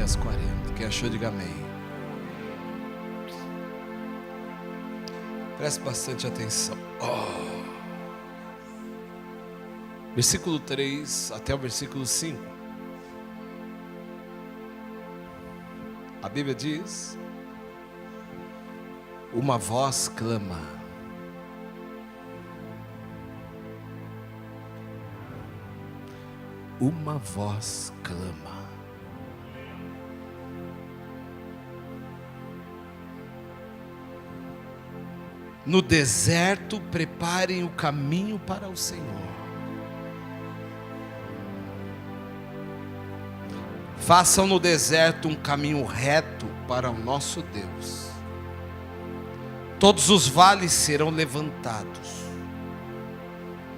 Isaías 40. Quem achou, diga amém. Preste bastante atenção. Versículo 3 até o versículo 5. A Bíblia diz: uma voz clama. Uma voz clama. No deserto preparem o caminho para o Senhor. Façam no deserto um caminho reto para o nosso Deus. Todos os vales serão levantados,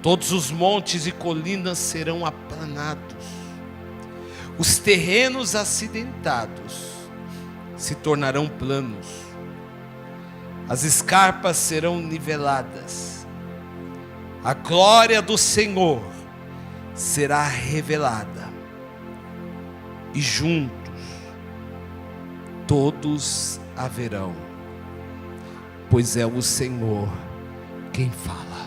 todos os montes e colinas serão aplanados, os terrenos acidentados se tornarão planos, as escarpas serão niveladas, a glória do Senhor será revelada, e juntos todos a verão, pois é o Senhor quem fala.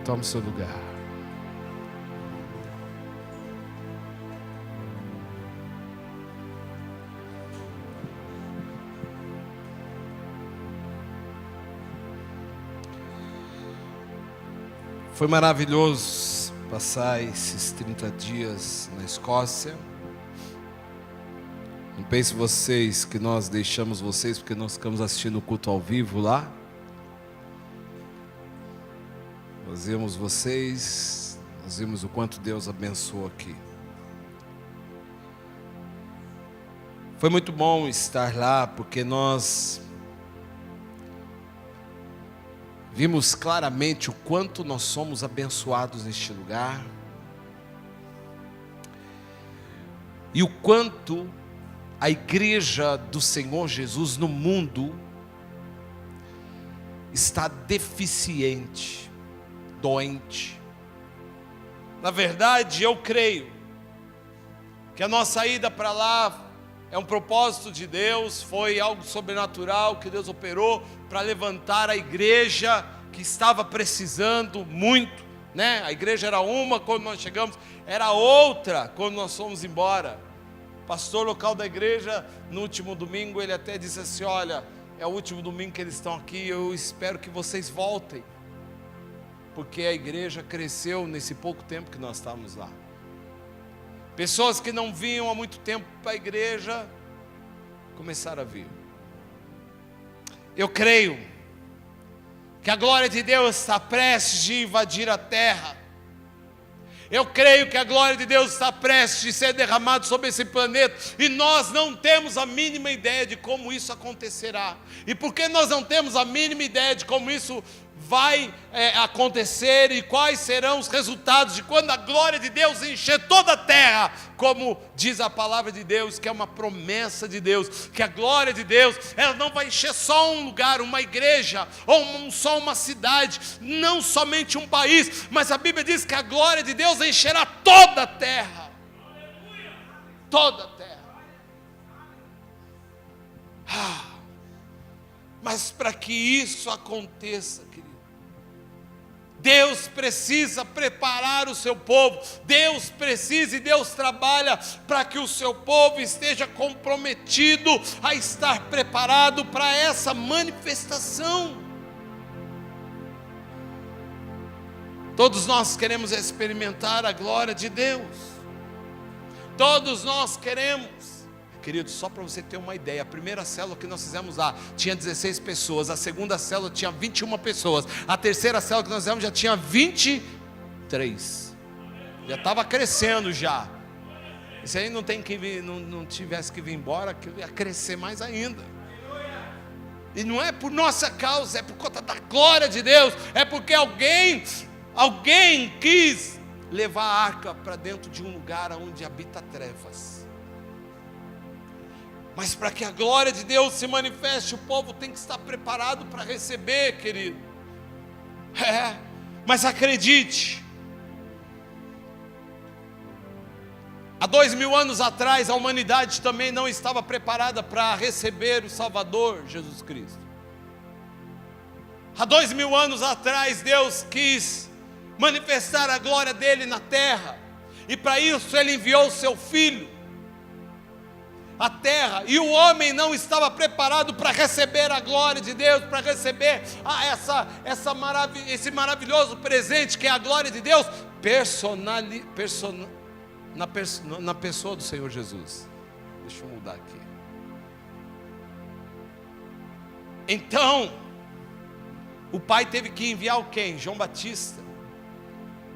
Tome seu lugar. Foi maravilhoso passar esses 30 dias na Escócia. Não pense vocês que nós deixamos vocês porque nós ficamos assistindo o culto ao vivo lá. Nós vimos vocês, nós vimos o quanto Deus abençoou aqui. Foi muito bom estar lá porque nós vimos claramente o quanto nós somos abençoados neste lugar e o quanto a igreja do Senhor Jesus no mundo está deficiente, doente. Na verdade, eu creio que a nossa ida para lá é um propósito de Deus, foi algo sobrenatural que Deus operou para levantar a igreja que estava precisando muito, né? A igreja era uma quando nós chegamos, era outra quando nós fomos embora. O pastor local da igreja, no último domingo, ele até disse assim: olha, é o último domingo que eles estão aqui, eu espero que vocês voltem, porque a igreja cresceu nesse pouco tempo que nós estávamos lá. Pessoas que não vinham há muito tempo para a igreja começaram a vir. Eu creio que a glória de Deus está prestes de invadir a terra. Eu creio que a glória de Deus está prestes de ser derramada sobre esse planeta, e nós não temos a mínima ideia de como isso acontecerá. E porque nós não temos a mínima ideia de como isso vai acontecer e quais serão os resultados de quando a glória de Deus encher toda a terra, como diz a palavra de Deus, que é uma promessa de Deus, que a glória de Deus, ela não vai encher só um lugar, uma igreja, ou só uma cidade, não somente um país, mas a Bíblia diz que a glória de Deus encherá toda a terra, toda a terra. Mas para que isso aconteça, querido, Deus precisa preparar o seu povo. Deus precisa e Deus trabalha para que o seu povo esteja comprometido a estar preparado para essa manifestação. Todos nós queremos experimentar a glória de Deus. Todos nós queremos. Querido, só para você ter uma ideia, a primeira célula que nós fizemos lá tinha 16 pessoas, a segunda célula tinha 21 pessoas, a terceira célula que nós fizemos já tinha 23, já estava crescendo já. E se aí não tem que vir, não tivesse que vir embora, que ia crescer mais ainda. E não é por nossa causa, é por conta da glória de Deus, é porque alguém quis levar a arca para dentro de um lugar onde habita trevas. Mas para que a glória de Deus se manifeste, o povo tem que estar preparado para receber, querido. Mas acredite, Há 2000 anos atrás, a humanidade também não estava preparada para receber o Salvador, Jesus Cristo. Há 2000 anos atrás, Deus quis manifestar a glória dele na terra, e para isso Ele enviou o seu Filho à terra, e o homem não estava preparado para receber a glória de Deus, para receber esse maravilhoso presente que é a glória de Deus, na pessoa do Senhor Jesus. Deixa eu mudar aqui. Então, o pai teve que enviar quem? João Batista.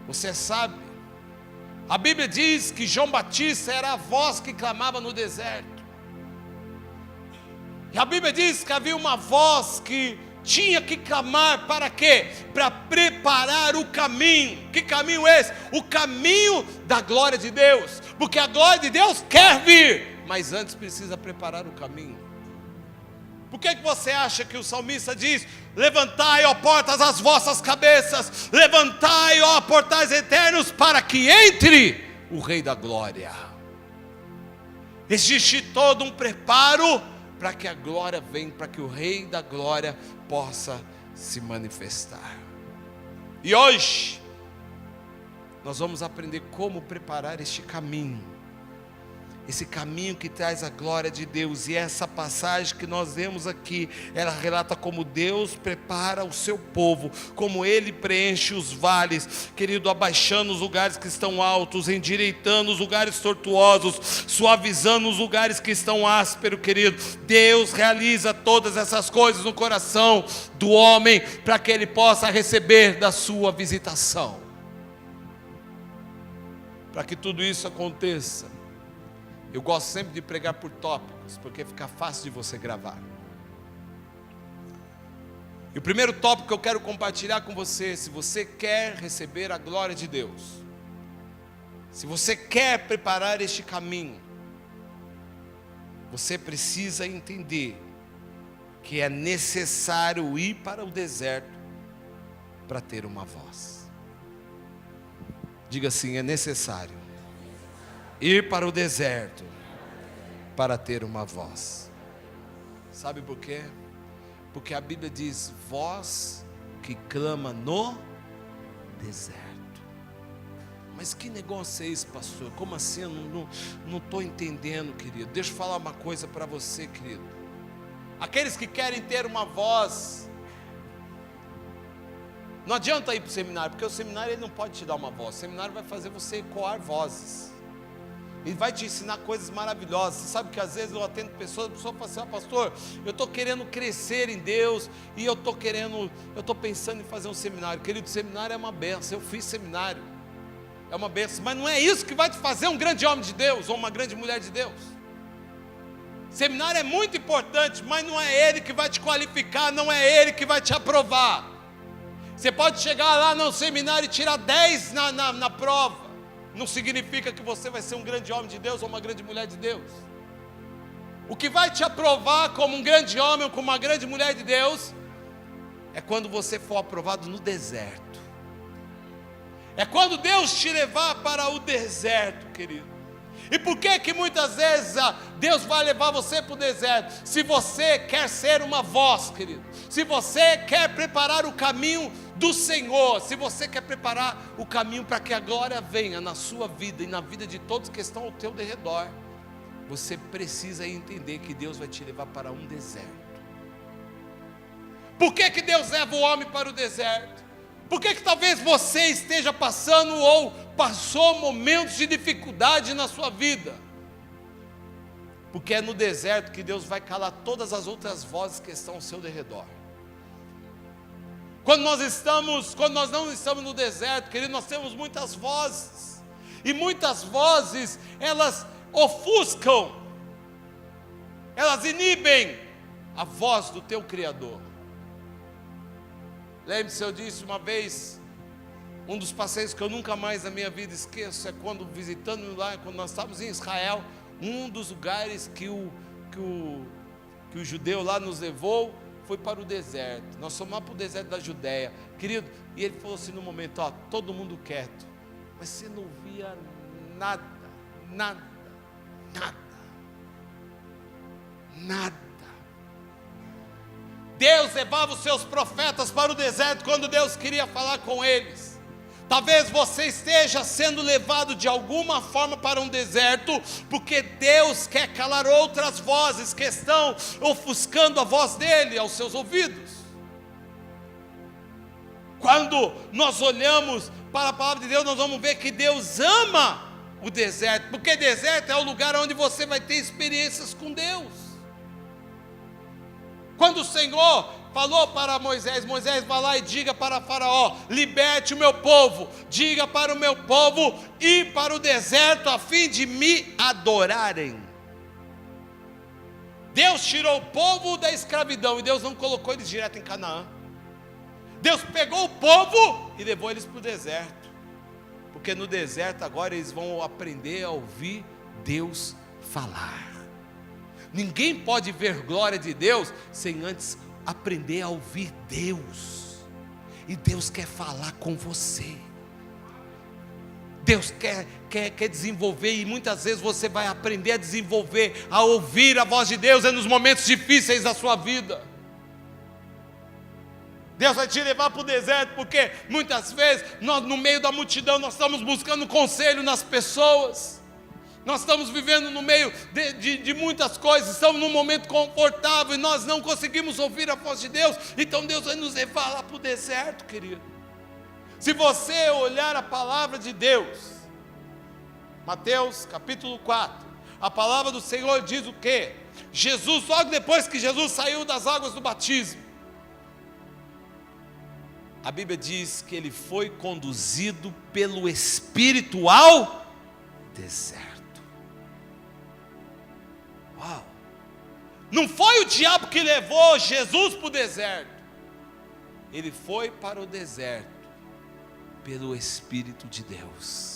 Você sabe, a Bíblia diz que João Batista era a voz que clamava no deserto. E a Bíblia diz que havia uma voz que tinha que clamar para quê? Para preparar o caminho. Que caminho é esse? O caminho da glória de Deus. Porque a glória de Deus quer vir, mas antes precisa preparar o caminho. Por que você acha que o salmista diz: levantai, ó portas, as vossas cabeças, levantai, ó portais eternos, para que entre o Rei da Glória? Existe todo um preparo para que a glória venha, para que o Rei da Glória possa se manifestar. E hoje nós vamos aprender como preparar este caminho, esse caminho que traz a glória de Deus. E essa passagem que nós vemos aqui, ela relata como Deus prepara o seu povo, como Ele preenche os vales, querido, abaixando os lugares que estão altos, endireitando os lugares tortuosos, suavizando os lugares que estão ásperos, querido. Deus realiza todas essas coisas no coração do homem, para que ele possa receber da sua visitação. Para que tudo isso aconteça, eu gosto sempre de pregar por tópicos, porque fica fácil de você gravar. E o primeiro tópico que eu quero compartilhar com você: se você quer receber a glória de Deus, se você quer preparar este caminho, você precisa entender que é necessário ir para o deserto para ter uma voz. Diga assim: é necessário ir para o deserto para ter uma voz. Sabe por quê? Porque a Bíblia diz: voz que clama no deserto. Mas que negócio é esse, pastor? Como assim? Eu não estou entendendo, querido. Deixa eu falar uma coisa para você, querido. Aqueles que querem ter uma voz, não adianta ir para o seminário, porque o seminário ele não pode te dar uma voz. O seminário vai fazer você ecoar vozes, e vai te ensinar coisas maravilhosas. Você sabe que às vezes eu atendo pessoas, a pessoa fala assim: ah, pastor, eu estou querendo crescer em Deus, e eu estou pensando em fazer um seminário. Querido, seminário é uma benção. Eu fiz seminário, é uma benção, mas não é isso que vai te fazer um grande homem de Deus, ou uma grande mulher de Deus. Seminário é muito importante, mas não é ele que vai te qualificar, não é ele que vai te aprovar. Você pode chegar lá no seminário e tirar 10 na prova, não significa que você vai ser um grande homem de Deus ou uma grande mulher de Deus. O que vai te aprovar como um grande homem ou como uma grande mulher de Deus é quando você for aprovado no deserto. É quando Deus te levar para o deserto, querido. E por que muitas vezes Deus vai levar você para o deserto? Se você quer ser uma voz, querido, se você quer preparar o caminho do Senhor, se você quer preparar o caminho para que a glória venha na sua vida e na vida de todos que estão ao teu redor, você precisa entender que Deus vai te levar para um deserto. Por que Deus leva o homem para o deserto? Por que talvez você esteja passando ou passou momentos de dificuldade na sua vida? Porque é no deserto que Deus vai calar todas as outras vozes que estão ao seu redor. Quando nós não estamos no deserto, querido, nós temos muitas vozes. E muitas vozes, elas ofuscam, elas inibem a voz do teu Criador. Lembre-se, eu disse uma vez, um dos passeios que eu nunca mais na minha vida esqueço, é quando visitando lá, quando nós estávamos em Israel, um dos lugares que o judeu lá nos levou, foi para o deserto. Nós fomos lá para o deserto da Judéia, querido, e ele falou assim no momento: ó, todo mundo quieto, mas você não via nada, nada, nada, nada. Deus levava os seus profetas para o deserto quando Deus queria falar com eles. Talvez você esteja sendo levado de alguma forma para um deserto, porque Deus quer calar outras vozes que estão ofuscando a voz dele aos seus ouvidos. Quando nós olhamos para a palavra de Deus, nós vamos ver que Deus ama o deserto, porque deserto é o lugar onde você vai ter experiências com Deus. Quando o Senhor falou para Moisés, Moisés vai lá e diga para Faraó, liberte o meu povo, diga para o meu povo ir para o deserto a fim de me adorarem. Deus tirou o povo da escravidão e Deus não colocou eles direto em Canaã. Deus pegou o povo e levou eles para o deserto, porque no deserto agora eles vão aprender a ouvir Deus falar. Ninguém pode ver glória de Deus sem antes aprender a ouvir Deus. E Deus quer falar com você. Deus quer desenvolver, e muitas vezes você vai aprender a desenvolver, a ouvir a voz de Deus nos momentos difíceis da sua vida. Deus vai te levar para o deserto, porque muitas vezes, nós, no meio da multidão, nós estamos buscando conselho nas pessoas. Nós estamos vivendo no meio de muitas coisas, estamos num momento confortável e nós não conseguimos ouvir a voz de Deus. Então Deus vai nos levar lá para o deserto, querido. Se você olhar a palavra de Deus, Mateus capítulo 4, a palavra do Senhor diz o quê? Jesus, logo depois que Jesus saiu das águas do batismo, a Bíblia diz que ele foi conduzido pelo Espírito ao deserto. Uau. Não foi o diabo que levou Jesus para o deserto. Ele foi para o deserto pelo Espírito de Deus.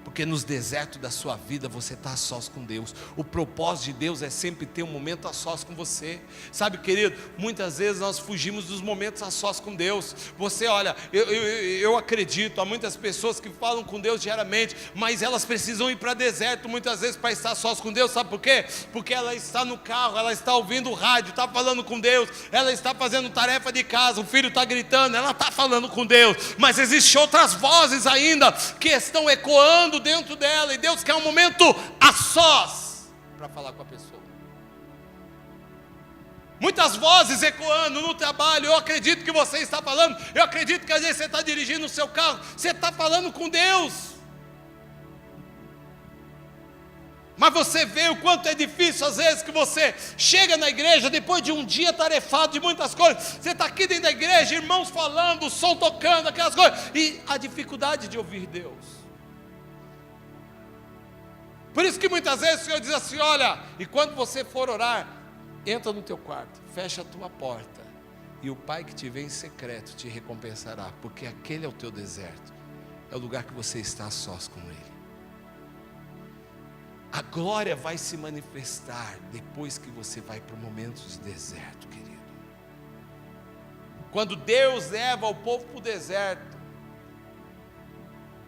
Porque nos desertos da sua vida você está a sós com Deus. O propósito de Deus é sempre ter um momento a sós com você. Sabe, querido, muitas vezes nós fugimos dos momentos a sós com Deus. Você olha, eu acredito, há muitas pessoas que falam com Deus diariamente, mas elas precisam ir para deserto muitas vezes para estar a sós com Deus. Sabe por quê? Porque ela está no carro, ela está ouvindo o rádio, está falando com Deus, ela está fazendo tarefa de casa, o filho está gritando, ela está falando com Deus, mas existem outras vozes ainda que estão ecoando dentro dela, e Deus quer um momento a sós para falar com a pessoa. Muitas vozes ecoando no trabalho. Eu acredito que você está falando, eu acredito que às vezes você está dirigindo o seu carro, você está falando com Deus, mas você vê o quanto é difícil às vezes que você chega na igreja depois de um dia tarefado de muitas coisas, você está aqui dentro da igreja, irmãos falando, o som tocando, aquelas coisas, e a dificuldade de ouvir Deus. Por isso que muitas vezes o Senhor diz assim, olha, e quando você for orar, entra no teu quarto, fecha a tua porta, e o Pai que te vê em secreto te recompensará, porque aquele é o teu deserto, é o lugar que você está a sós com Ele. A glória vai se manifestar depois que você vai para o momento de deserto, querido. Quando Deus leva o povo para o deserto,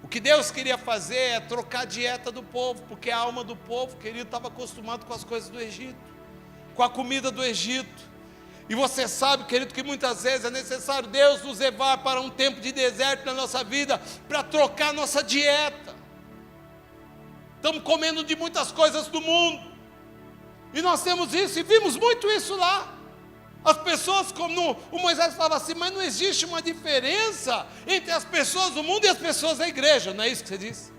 o que Deus queria fazer é trocar a dieta do povo, porque a alma do povo, querido, estava acostumado com as coisas do Egito, com a comida do Egito. E você sabe, querido, que muitas vezes é necessário Deus nos levar para um tempo de deserto na nossa vida, para trocar a nossa dieta. Estamos comendo de muitas coisas do mundo, e nós temos isso, e vimos muito isso lá. As pessoas, como o Moisés falava assim, mas não existe uma diferença entre as pessoas do mundo e as pessoas da igreja, não é isso que você disse?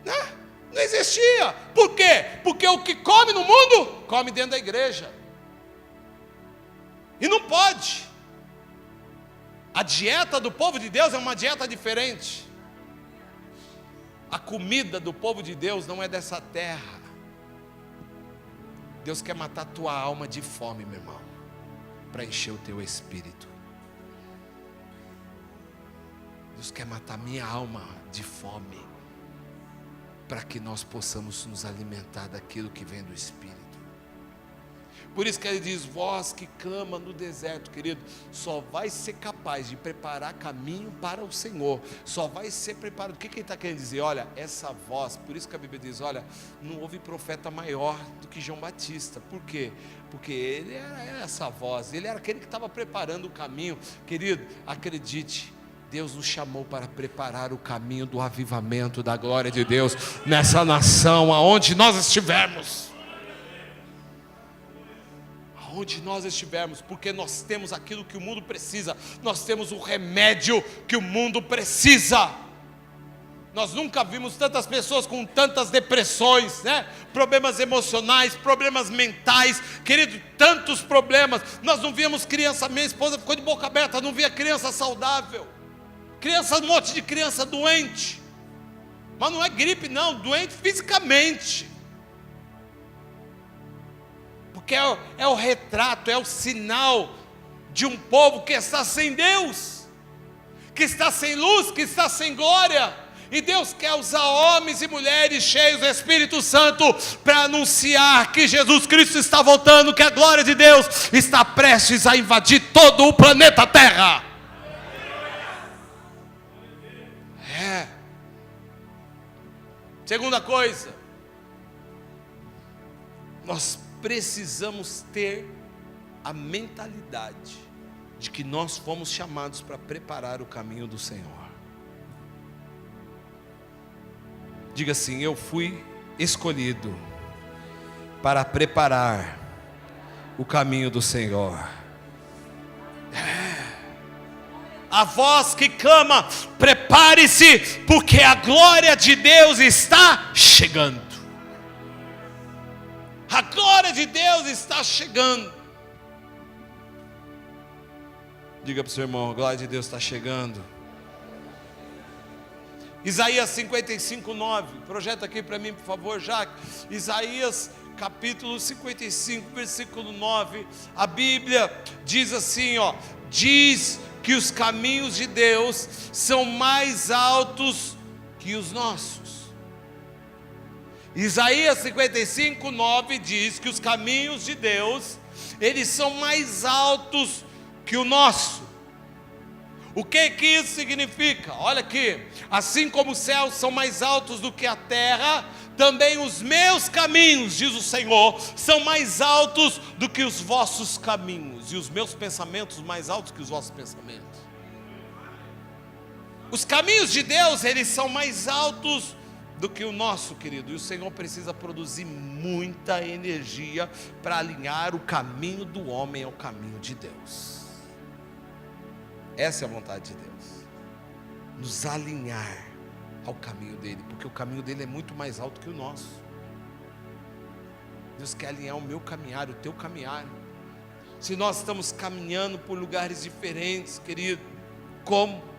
Não existia. Por quê? Porque o que come no mundo, come dentro da igreja. E não pode. A dieta do povo de Deus é uma dieta diferente. A comida do povo de Deus não é dessa terra. Deus quer matar a tua alma de fome, meu irmão, para encher o teu espírito. Deus quer matar minha alma de fome, para que nós possamos nos alimentar daquilo que vem do Espírito. Por isso que ele diz: voz que clama no deserto, querido, só vai ser capaz de preparar caminho para o Senhor, só vai ser preparado. O que ele está querendo dizer? Olha, essa voz, por isso que a Bíblia diz: olha, não houve profeta maior do que João Batista. Por quê? Porque ele era essa voz, ele era aquele que estava preparando o caminho. Querido, acredite, Deus nos chamou para preparar o caminho do avivamento da glória de Deus nessa nação, aonde nós estivermos. Onde nós estivermos, porque nós temos aquilo que o mundo precisa, nós temos o remédio que o mundo precisa. Nós nunca vimos tantas pessoas com tantas depressões, né? Problemas emocionais, problemas mentais, querido, tantos problemas. Nós não víamos criança, minha esposa ficou de boca aberta, não via criança saudável, um monte de criança doente, mas não é gripe não, doente fisicamente. Porque é o retrato, é o sinal de um povo que está sem Deus, que está sem luz, que está sem glória. E Deus quer usar homens e mulheres cheios do Espírito Santo para anunciar que Jesus Cristo está voltando, que a glória de Deus está prestes a invadir todo o planeta Terra. Segunda coisa, nós precisamos ter a mentalidade de que nós fomos chamados para preparar o caminho do Senhor. Diga assim: eu fui escolhido para preparar o caminho do Senhor. A voz que clama: prepare-se, porque a glória de Deus está chegando. A glória de Deus está chegando. Diga para o seu irmão: a glória de Deus está chegando. Isaías 55:9. Projeta aqui para mim, por favor, Jaque. Isaías capítulo 55, versículo 9. A Bíblia diz assim, ó: diz que os caminhos de Deus são mais altos que os nossos. Isaías 55:9 diz que os caminhos de Deus, eles são mais altos que o nosso. O que isso significa? Olha aqui: assim como os céus são mais altos do que a terra, também os meus caminhos, diz o Senhor, são mais altos do que os vossos caminhos, e os meus pensamentos mais altos que os vossos pensamentos. Os caminhos de Deus, eles são mais altos do que o nosso, querido, e o Senhor precisa produzir muita energia para alinhar o caminho do homem ao caminho de Deus. Essa é a vontade de Deus, nos alinhar ao caminho dele, porque o caminho dele é muito mais alto que o nosso. Deus quer alinhar o meu caminhar, o teu caminhar. Se nós estamos caminhando por lugares diferentes, querido, como?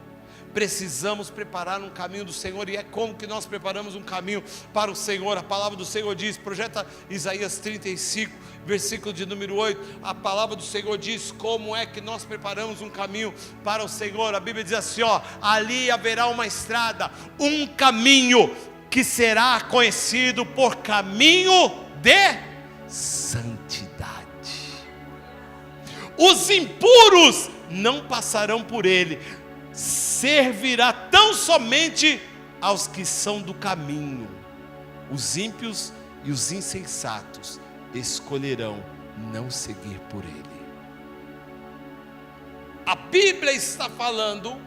Precisamos preparar um caminho do Senhor. E é como que nós preparamos um caminho para o Senhor? A palavra do Senhor diz, projeta Isaías 35, versículo de número 8. A palavra do Senhor diz como é que nós preparamos um caminho para o Senhor. A Bíblia diz assim, ó: ali haverá uma estrada, um caminho que será conhecido por caminho de santidade. Os impuros não passarão por ele. Servirá tão somente aos que são do caminho. Os ímpios e os insensatos escolherão não seguir por ele. A Bíblia está falando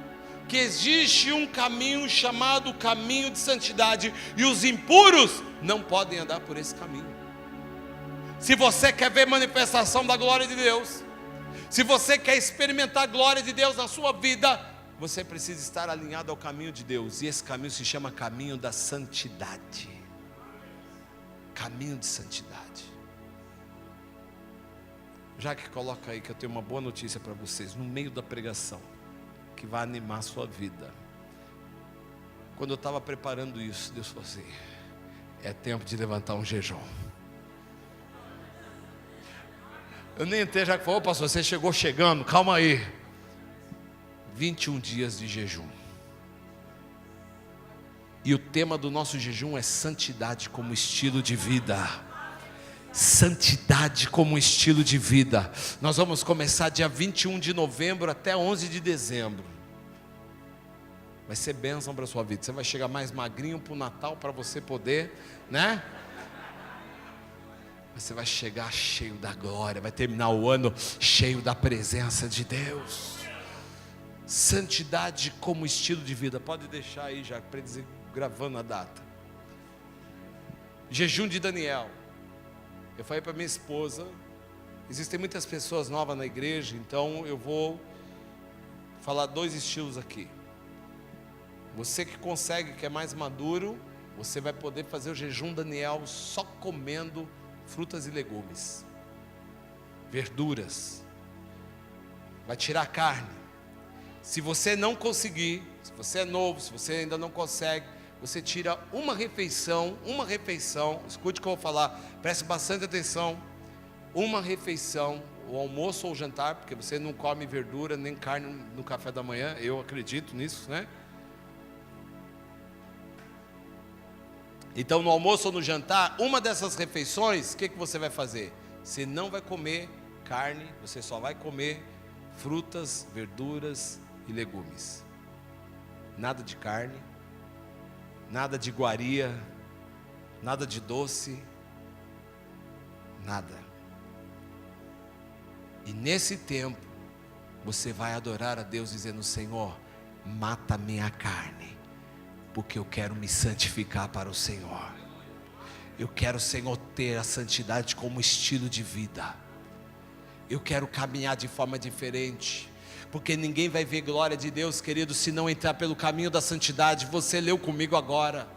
que existe um caminho chamado caminho de santidade, e os impuros não podem andar por esse caminho. Se você quer ver manifestação da glória de Deus, se você quer experimentar a glória de Deus na sua vida, você precisa estar alinhado ao caminho de Deus, e esse caminho se chama caminho da santidade. Caminho de santidade. Já que coloca aí que eu tenho uma boa notícia para vocês, no meio da pregação, que vai animar a sua vida. Quando eu estava preparando isso, Deus falou assim: é tempo de levantar um jejum. Eu nem entrei, já que falou: pastor, você chegou chegando, calma aí. 21 dias de jejum. E o tema do nosso jejum é santidade como estilo de vida. Santidade como estilo de vida. Nós vamos começar dia 21 de novembro até 11 de dezembro. Vai ser bênção para a sua vida. Você vai chegar mais magrinho para o Natal, para você poder, né? Você vai chegar cheio da glória, vai terminar o ano cheio da presença de Deus. Santidade como estilo de vida. Pode deixar aí já, para dizer, gravando a data. Jejum de Daniel. Eu falei para minha esposa, existem muitas pessoas novas na igreja, então eu vou falar 2 estilos aqui. Você que consegue, que é mais maduro, você vai poder fazer o jejum Daniel só comendo frutas e legumes, verduras, vai tirar a carne. Se você não conseguir, se você é novo, se você ainda não consegue, você tira uma refeição, escute o que eu vou falar, preste bastante atenção, uma refeição, o almoço ou o jantar, porque você não come verdura nem carne no café da manhã, eu acredito nisso, né? Então no almoço ou no jantar, uma dessas refeições, o que você vai fazer? Você não vai comer carne, você só vai comer frutas, verduras e legumes. Nada de carne, nada de iguaria, nada de doce, nada. E nesse tempo, você vai adorar a Deus dizendo: Senhor, mata minha carne, porque eu quero me santificar para o Senhor. Eu quero, Senhor, ter a santidade como estilo de vida. Eu quero caminhar de forma diferente, porque ninguém vai ver glória de Deus, querido, se não entrar pelo caminho da santidade. Você leu comigo agora.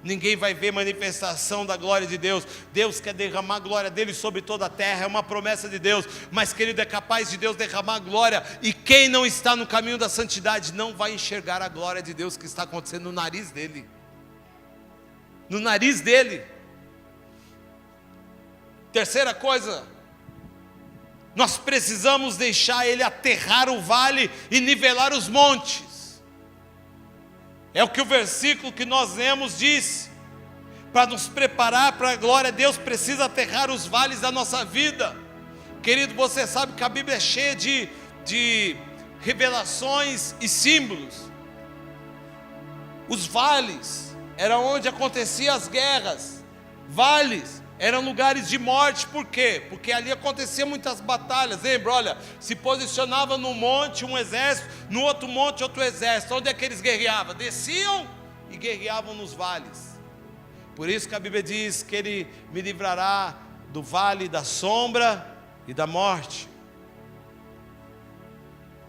Ninguém vai ver manifestação da glória de Deus. Deus quer derramar a glória dele sobre toda a terra, é uma promessa de Deus. Mas, querido, é capaz de Deus derramar a glória, e quem não está no caminho da santidade não vai enxergar a glória de Deus que está acontecendo no nariz dele. No nariz dele. Terceira coisa, nós precisamos deixar ele aterrar o vale e nivelar os montes. É o que o versículo que nós lemos diz. Para nos preparar para a glória, Deus precisa aterrar os vales da nossa vida. Querido, você sabe que a Bíblia é cheia de revelações e símbolos. Os vales eram onde aconteciam as guerras. Vales eram lugares de morte. Por quê? Porque ali aconteciam muitas batalhas. Lembra, olha, se posicionava num monte um exército, no outro monte outro exército. Onde é que eles guerreavam? Desciam e guerreavam nos vales. Por isso que a Bíblia diz que Ele me livrará do vale da sombra e da morte.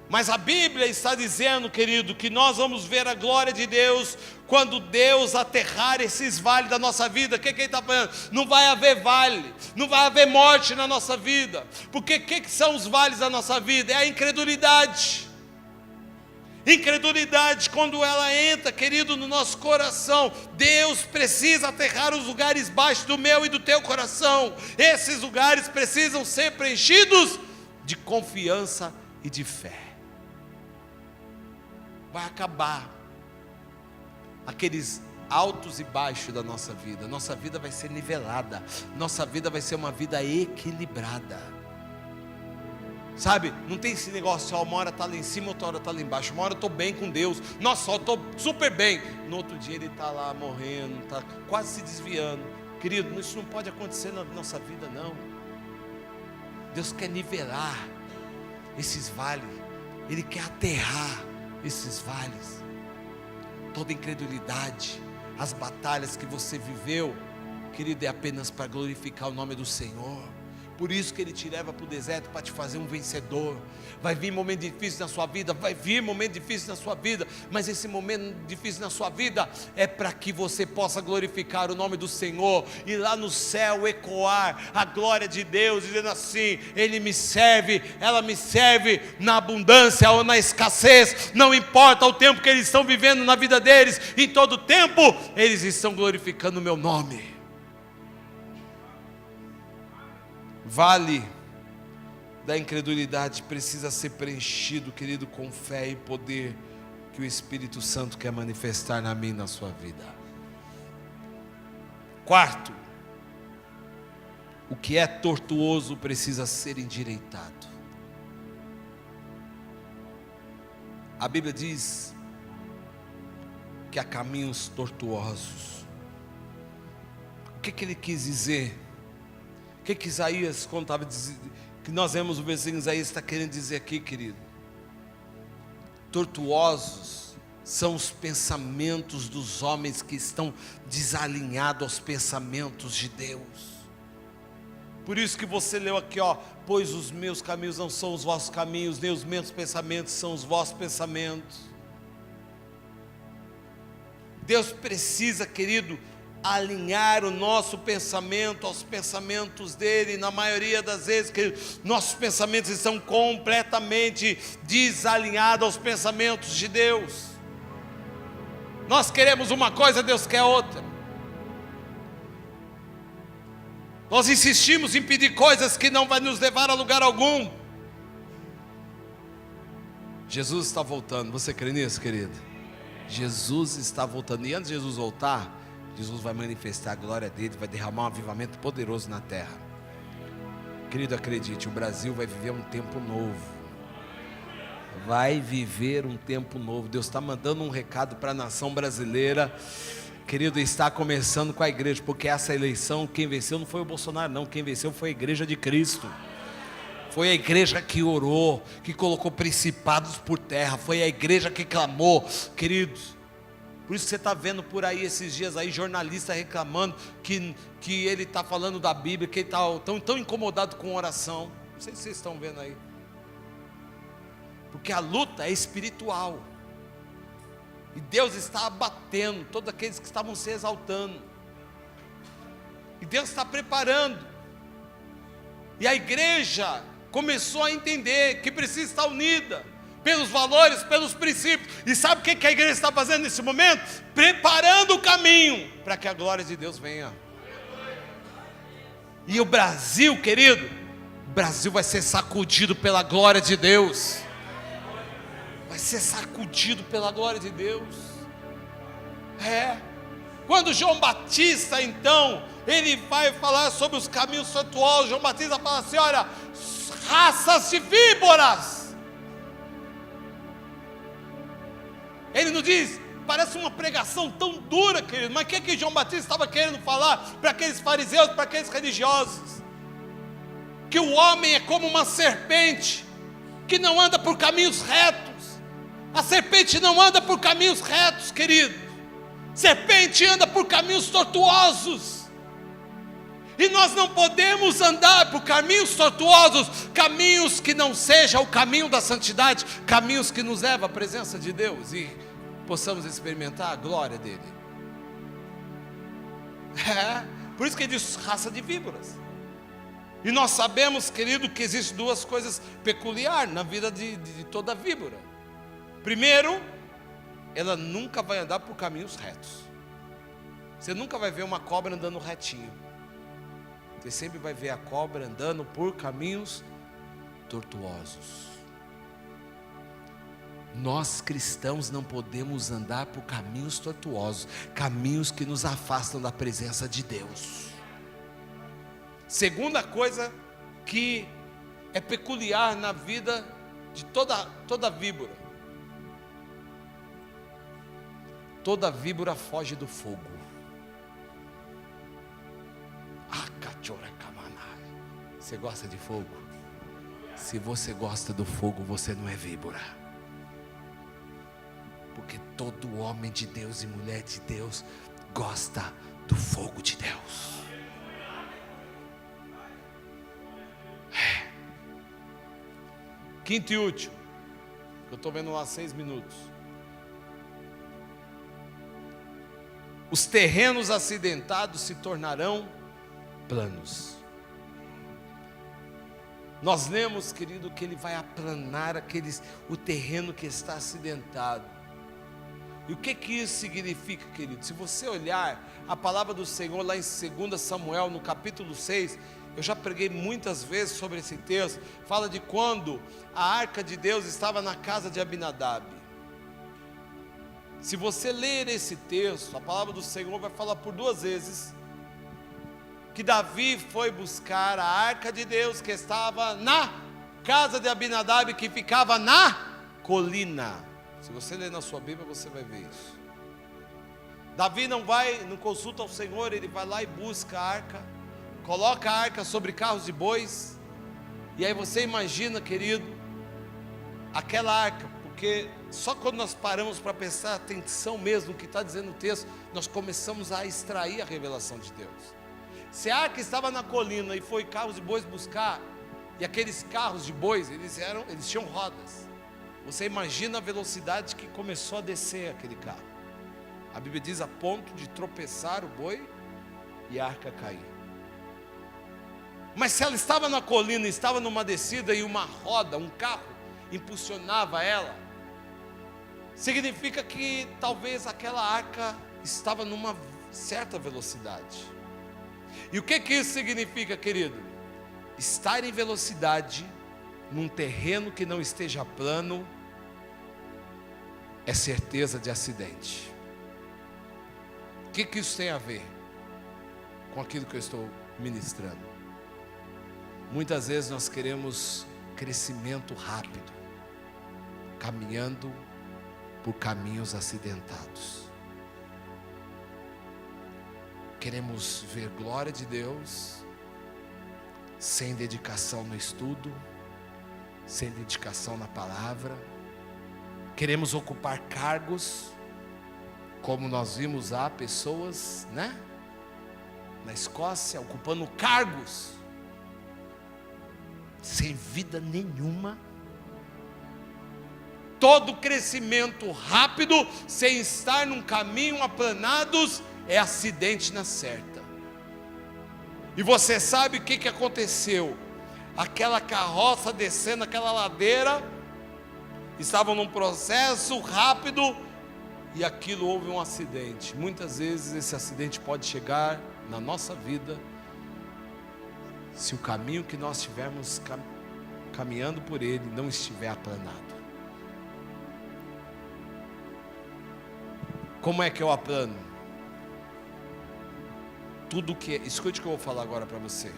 Mas a Bíblia está dizendo, querido, que nós vamos ver a glória de Deus quando Deus aterrar esses vales da nossa vida. O que Ele está falando? Não vai haver vale, não vai haver morte na nossa vida. Porque o que são os vales da nossa vida? É a incredulidade. Incredulidade, quando ela entra, querido, no nosso coração, Deus precisa aterrar os lugares baixos do meu e do teu coração. Esses lugares precisam ser preenchidos de confiança e de fé. Vai acabar aqueles altos e baixos da nossa vida. Nossa vida vai ser nivelada. Nossa vida vai ser uma vida equilibrada. Sabe, não tem esse negócio, uma hora está lá em cima, outra hora está lá embaixo. Uma hora eu estou bem com Deus, nossa, eu estou super bem. No outro dia ele está lá morrendo, está quase se desviando. Querido, isso não pode acontecer na nossa vida, não. Deus quer nivelar esses vales. Ele quer aterrar esses vales. Toda incredulidade, as batalhas que você viveu, querido, é apenas para glorificar o nome do Senhor. Por isso que Ele te leva para o deserto, para te fazer um vencedor. Vai vir momento difícil na sua vida, vai vir momento difícil na sua vida, mas esse momento difícil na sua vida é para que você possa glorificar o nome do Senhor, e lá no céu ecoar a glória de Deus, dizendo assim: Ele me serve, ela me serve, na abundância ou na escassez, não importa o tempo que eles estão vivendo na vida deles, em todo tempo eles estão glorificando o meu nome. Vale da incredulidade precisa ser preenchido, querido, com fé e poder que o Espírito Santo quer manifestar na minha e na sua vida. Quarto, O que é tortuoso precisa ser endireitado. A Bíblia diz que há caminhos tortuosos. O que ele quis dizer? O que Isaías, quando estava dizendo, que nós vemos o versículo de Isaías, está querendo dizer aqui, querido? Tortuosos são os pensamentos dos homens que estão desalinhados aos pensamentos de Deus. Por isso que você leu aqui, pois os meus caminhos não são os vossos caminhos, nem os meus pensamentos são os vossos pensamentos. Deus precisa, querido, alinhar o nosso pensamento aos pensamentos dele. Na maioria das vezes, querido, nossos pensamentos estão completamente desalinhados aos pensamentos de Deus. Nós queremos uma coisa, Deus quer outra. Nós insistimos em pedir coisas que não vai nos levar a lugar algum. Jesus está voltando. Você crê nisso, querido? Jesus está voltando. E antes de Jesus voltar, Jesus vai manifestar a glória dele, vai derramar um avivamento poderoso na terra. Querido, acredite, o Brasil vai viver um tempo novo. Vai viver um tempo novo. Deus está mandando um recado para a nação brasileira. Querido, está começando com a igreja, porque essa eleição, quem venceu não foi o Bolsonaro não, quem venceu foi a igreja de Cristo. Foi a igreja que orou, que colocou principados por terra, foi a igreja que clamou, queridos. Por isso que você está vendo por aí esses dias aí, jornalista reclamando que ele está falando da Bíblia, que ele está tão incomodado com oração. Não sei se vocês estão vendo aí. Porque a luta é espiritual. E Deus está abatendo todos aqueles que estavam se exaltando. E Deus está preparando. E a igreja começou a entender que precisa estar unida pelos valores, pelos princípios. E sabe o que a igreja está fazendo nesse momento? Preparando o caminho para que a glória de Deus venha. E o Brasil, querido, o Brasil vai ser sacudido pela glória de Deus. Vai ser sacudido pela glória de Deus. Quando João Batista, então, ele vai falar sobre os caminhos tortuosos, João Batista fala assim: olha, raças de víboras. Ele não diz, parece uma pregação tão dura, querido, mas o que João Batista estava querendo falar para aqueles fariseus, para aqueles religiosos? Que o homem é como uma serpente, que não anda por caminhos retos. A serpente não anda por caminhos retos, querido. Serpente anda por caminhos tortuosos. E nós não podemos andar por caminhos tortuosos, caminhos que não seja o caminho da santidade, caminhos que nos levam à presença de Deus e possamos experimentar a glória dele. Por isso que ele diz raça de víboras. E nós sabemos, querido, que existem duas coisas peculiares na vida de toda víbora. Primeiro, ela nunca vai andar por caminhos retos. Você nunca vai ver uma cobra andando retinho. Você sempre vai ver a cobra andando por caminhos tortuosos. Nós cristãos não podemos andar por caminhos tortuosos, caminhos que nos afastam da presença de Deus. Segunda coisa que é peculiar na vida de toda víbora. Toda víbora foge do fogo. Você gosta de fogo? Se você gosta do fogo, você não é víbora. Porque todo homem de Deus e mulher de Deus gosta do fogo de Deus. Quinto e último, eu estou vendo lá 6 minutos. Os terrenos acidentados se tornarão planos. Nós lemos, querido, que ele vai aplanar o terreno que está acidentado. E o que isso significa, querido? Se você olhar a palavra do Senhor lá em 2 Samuel, no capítulo 6, eu já preguei muitas vezes sobre esse texto, fala de quando a arca de Deus estava na casa de Abinadab. Se você ler esse texto, a palavra do Senhor vai falar por 2 vezes que Davi foi buscar a arca de Deus, que estava na casa de Abinadab, que ficava na colina. Se você ler na sua Bíblia, você vai ver isso. Davi não consulta ao Senhor, ele vai lá e busca a arca, coloca a arca sobre carros de bois, e aí você imagina, querido, aquela arca, porque só quando nós paramos para prestar atenção mesmo no que está dizendo o texto, nós começamos a extrair a revelação de Deus. Se a arca estava na colina e foi carros de bois buscar, e aqueles carros de bois, eles tinham rodas, você imagina a velocidade que começou a descer aquele carro. A Bíblia diz a ponto de tropeçar o boi e a arca cair. Mas se ela estava na colina, estava numa descida e uma roda, um carro impulsionava ela, significa que talvez aquela arca estava numa certa velocidade. E o que isso significa, querido? Estar em velocidade num terreno que não esteja plano é certeza de acidente. O que isso tem a ver com aquilo que eu estou ministrando? Muitas vezes nós queremos crescimento rápido, caminhando por caminhos acidentados. Queremos ver glória de Deus, sem dedicação no estudo, sem dedicação na palavra. Queremos ocupar cargos, como nós vimos lá pessoas, na Escócia, ocupando cargos, sem vida nenhuma. Todo crescimento rápido, sem estar num caminho aplanados, é acidente na certa. E você sabe o que aconteceu? Aquela carroça descendo aquela ladeira, estavam num processo rápido, e aquilo houve um acidente. Muitas vezes esse acidente pode chegar na nossa vida, se o caminho que nós estivermos caminhando por ele não estiver aplanado. Como é que eu aplano? Escute o que eu vou falar agora para você.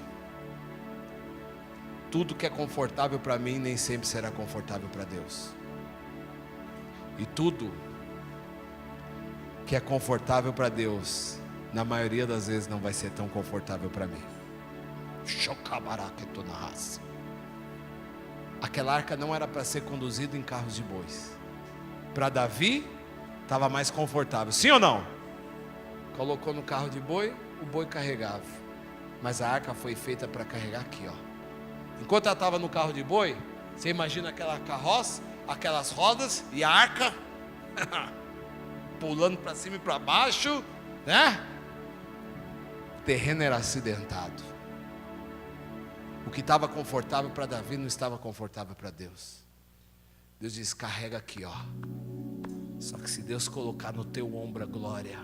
Tudo que é confortável para mim nem sempre será confortável para Deus. E tudo que é confortável para Deus, na maioria das vezes não vai ser tão confortável para mim. Aquela arca não era para ser conduzida em carros de bois. Para Davi estava mais confortável, sim ou não? Colocou no carro de boi, o boi carregava. Mas a arca foi feita para carregar aqui, ó. Enquanto ela estava no carro de boi, você imagina aquela carroça, aquelas rodas e a arca pulando para cima e para baixo, O terreno era acidentado. O que estava confortável para Davi não estava confortável para Deus. Deus diz: carrega aqui, ó. Só que se Deus colocar no teu ombro a glória,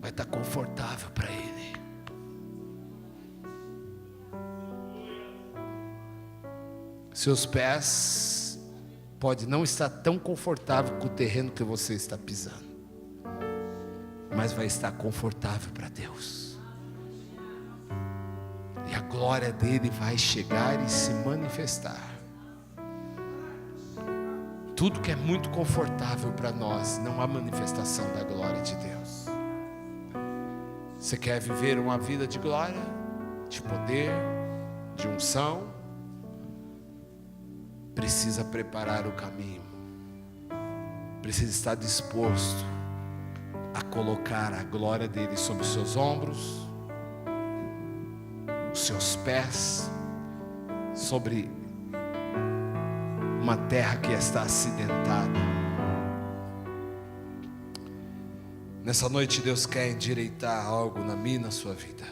vai estar confortável para Ele. Seus pés podem não estar tão confortável com o terreno que você está pisando, mas vai estar confortável para Deus. E a glória dele vai chegar e se manifestar. Tudo que é muito confortável para nós, não há manifestação da glória de Deus. Você quer viver uma vida de glória, de poder, de unção? Precisa preparar o caminho, precisa estar disposto a colocar a glória dele sobre os seus ombros, os seus pés, sobre uma terra que está acidentada. Nessa noite Deus quer endireitar algo na minha e na sua vida.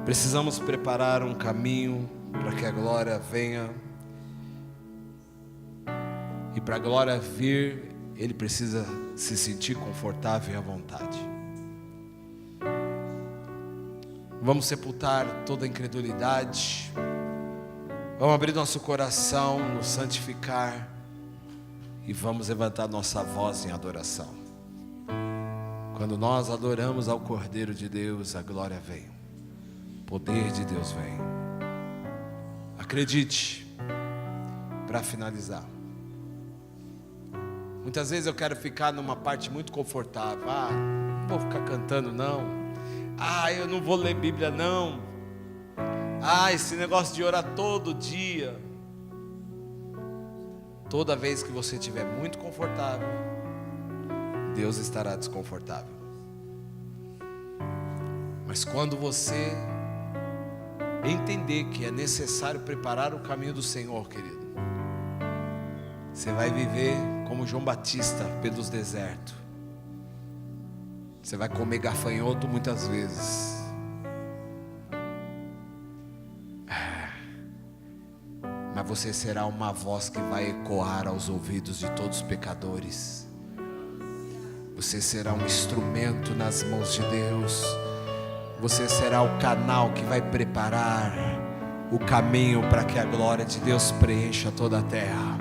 Precisamos preparar um caminho para que a glória venha. E para a glória vir, ele precisa se sentir confortável e à vontade. Vamos sepultar toda a incredulidade, Vamos abrir nosso coração, nos santificar e vamos levantar nossa voz em adoração. Quando nós adoramos ao Cordeiro de Deus, a glória vem, o poder de Deus vem. Acredite, para finalizar, muitas vezes eu quero ficar numa parte muito confortável. Não vou ficar cantando não. Eu não vou ler Bíblia não. Esse negócio de orar todo dia. Toda vez que você estiver muito confortável, Deus estará desconfortável. Mas quando você entender que é necessário preparar o caminho do Senhor, querido, você vai viver como João Batista pelos desertos. Você vai comer gafanhoto muitas vezes. Mas você será uma voz que vai ecoar aos ouvidos de todos os pecadores. Você será um instrumento nas mãos de Deus. Você será o canal que vai preparar o caminho para que a glória de Deus preencha toda a terra.